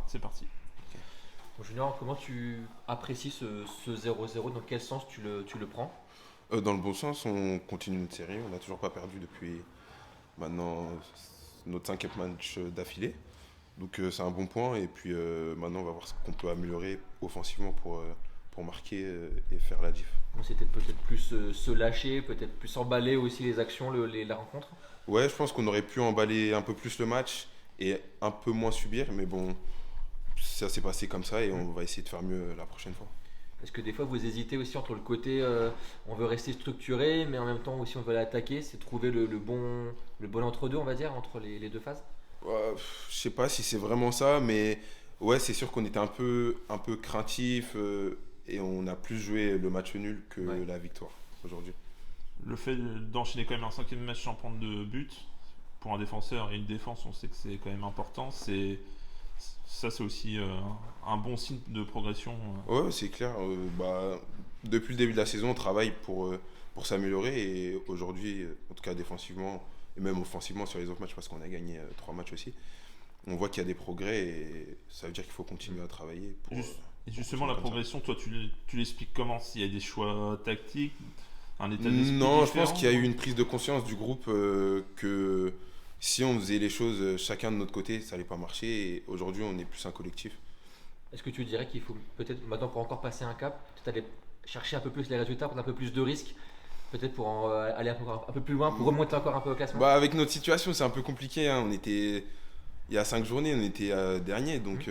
c'est parti. Bon, Junior, comment tu apprécies ce 0-0? Dans quel sens tu le prends? Dans le bon sens, on continue notre série. On n'a toujours pas perdu depuis maintenant notre 5e match d'affilée. Donc c'est un bon point. Et puis maintenant, on va voir ce qu'on peut améliorer offensivement pour marquer et faire la diff. Ou c'était peut-être plus se lâcher, peut-être plus emballer aussi les actions, la rencontre? Ouais, je pense qu'on aurait pu emballer un peu plus le match et un peu moins subir. Mais bon, ça s'est passé comme ça et on va essayer de faire mieux la prochaine fois. Est-ce que des fois vous hésitez aussi entre le côté on veut rester structuré, mais en même temps aussi on veut l'attaquer, c'est trouver le bon entre-deux, on va dire, entre les deux phases? Je sais pas si c'est vraiment ça, mais ouais, c'est sûr qu'on était un peu craintif et on a plus joué le match nul que Ouais. la victoire aujourd'hui. Le fait d'enchaîner quand même un 5e match sans prendre de but, pour un défenseur et une défense, on sait que c'est quand même important. Ça, c'est aussi un bon signe de progression. Ouais, c'est clair. Depuis le début de la saison, on travaille pour s'améliorer et aujourd'hui, en tout cas défensivement et même offensivement sur les autres matchs, parce qu'on a gagné 3 matchs aussi, on voit qu'il y a des progrès et ça veut dire qu'il faut continuer à travailler pour. Et justement, pour la continuer comme ça. progression, toi, tu l'expliques comment? S'il y a des choix tactiques, un état d'esprit Non, je différent? pense qu'il y a eu une prise de conscience du groupe que si on faisait les choses chacun de notre côté, ça allait pas marcher. Et aujourd'hui, on est plus un collectif. Est-ce que tu dirais qu'il faut peut-être maintenant pour encore passer un cap, peut-être aller chercher un peu plus les résultats, prendre un peu plus de risques, peut-être pour aller un peu plus loin, pour remonter encore un peu au classement? Avec notre situation, c'est un peu compliqué, hein. Il y a 5 journées, on était dernier, donc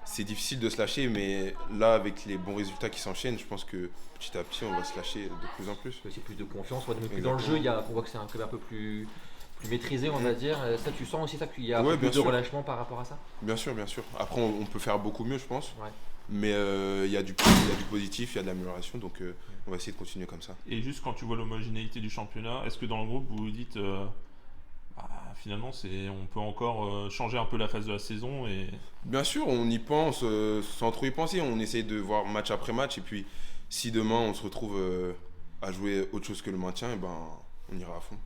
c'est difficile de se lâcher. Mais là, avec les bons résultats qui s'enchaînent, je pense que petit à petit, on va se lâcher de plus en plus. Aussi plus de confiance, on va plus dans le Exactement. jeu, on voit que c'est un club un peu plus maîtrisé, on va dire. Ça, tu sens aussi ça qu'il y a un Ouais, peu plus bien de sûr. relâchement par rapport à ça? Bien sûr, bien sûr. Après, on peut faire beaucoup mieux, je pense. Ouais. Mais il y a du positif, il y a de l'amélioration, donc on va essayer de continuer comme ça. Et juste quand tu vois l'homogénéité du championnat, est-ce que dans le groupe, vous vous dites finalement, on peut encore changer un peu la phase de la saison et... Bien sûr, on y pense sans trop y penser. On essaye de voir match après match. Et puis, si demain on se retrouve à jouer autre chose que le maintien, eh ben, on ira à fond.